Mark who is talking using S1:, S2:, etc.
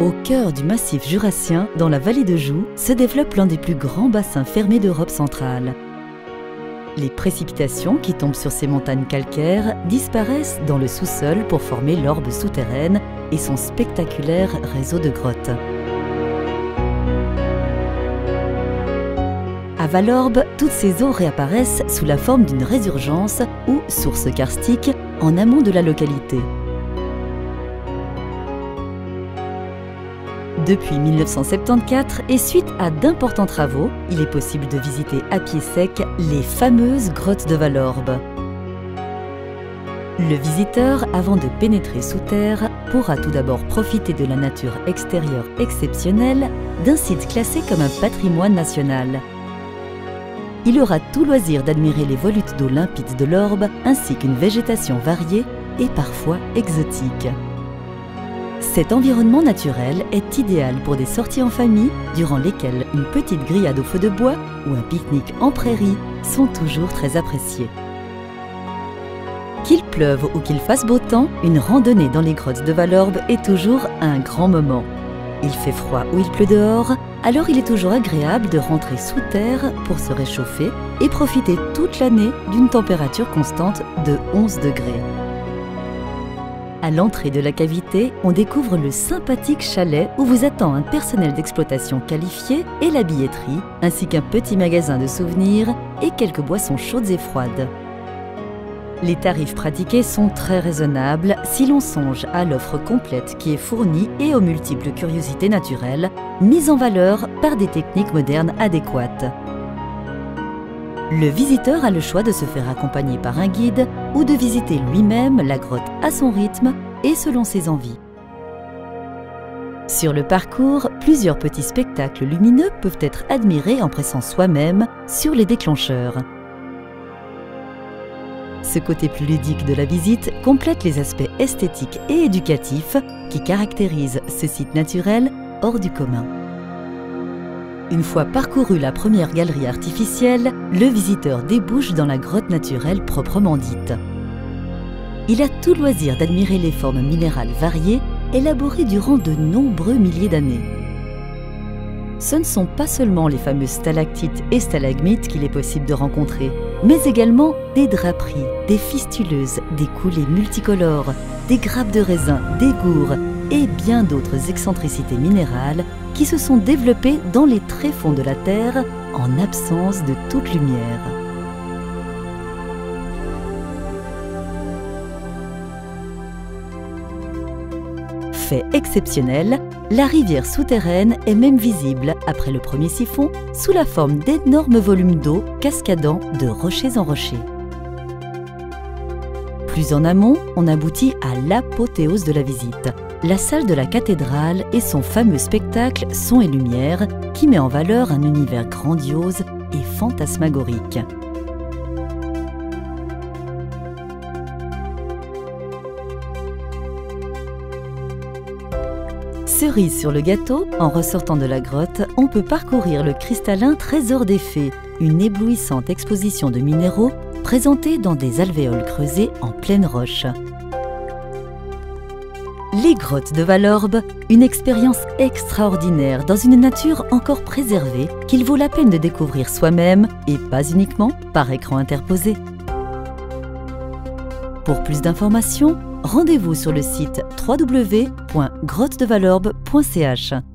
S1: Au cœur du massif jurassien, dans la vallée de Joux, se développe l'un des plus grands bassins fermés d'Europe centrale. Les précipitations qui tombent sur ces montagnes calcaires disparaissent dans le sous-sol pour former l'Orbe souterraine et son spectaculaire réseau de grottes. À Valorbe, toutes ces eaux réapparaissent sous la forme d'une résurgence ou source karstique en amont de la localité. Depuis 1974 et suite à d'importants travaux, il est possible de visiter à pied sec les fameuses grottes de Valorbe. Le visiteur, avant de pénétrer sous terre, pourra tout d'abord profiter de la nature extérieure exceptionnelle d'un site classé comme un patrimoine national. Il aura tout loisir d'admirer les volutes d'eau limpides de l'Orbe ainsi qu'une végétation variée et parfois exotique. Cet environnement naturel est idéal pour des sorties en famille durant lesquelles une petite grillade au feu de bois ou un pique-nique en prairie sont toujours très appréciés. Qu'il pleuve ou qu'il fasse beau temps, une randonnée dans les grottes de Valorbe est toujours un grand moment. Il fait froid ou il pleut dehors, alors il est toujours agréable de rentrer sous terre pour se réchauffer et profiter toute l'année d'une température constante de 11 degrés. À l'entrée de la cavité, on découvre le sympathique chalet où vous attend un personnel d'exploitation qualifié et la billetterie, ainsi qu'un petit magasin de souvenirs et quelques boissons chaudes et froides. Les tarifs pratiqués sont très raisonnables si l'on songe à l'offre complète qui est fournie et aux multiples curiosités naturelles mises en valeur par des techniques modernes adéquates. Le visiteur a le choix de se faire accompagner par un guide ou de visiter lui-même la grotte à son rythme et selon ses envies. Sur le parcours, plusieurs petits spectacles lumineux peuvent être admirés en pressant soi-même sur les déclencheurs. Ce côté plus ludique de la visite complète les aspects esthétiques et éducatifs qui caractérisent ce site naturel hors du commun. Une fois parcouru la première galerie artificielle, le visiteur débouche dans la grotte naturelle proprement dite. Il a tout loisir d'admirer les formes minérales variées, élaborées durant de nombreux milliers d'années. Ce ne sont pas seulement les fameuses stalactites et stalagmites qu'il est possible de rencontrer, mais également des draperies, des fistuleuses, des coulées multicolores, des grappes de raisin, des gourds et bien d'autres excentricités minérales qui se sont développées dans les tréfonds de la Terre en absence de toute lumière. Fait exceptionnel, la rivière souterraine est même visible, après le premier siphon, sous la forme d'énormes volumes d'eau cascadant de rochers en rochers. Plus en amont, on aboutit à l'apothéose de la visite, la salle de la cathédrale et son fameux spectacle Son et Lumière qui met en valeur un univers grandiose et fantasmagorique. Cerise sur le gâteau, en ressortant de la grotte, on peut parcourir le cristallin Trésor des Fées, une éblouissante exposition de minéraux présentée dans des alvéoles creusés en pleine roche. Les grottes de Valorbe, une expérience extraordinaire dans une nature encore préservée qu'il vaut la peine de découvrir soi-même et pas uniquement par écran interposé. Pour plus d'informations, rendez-vous sur le site www.grottedevalorbe.ch.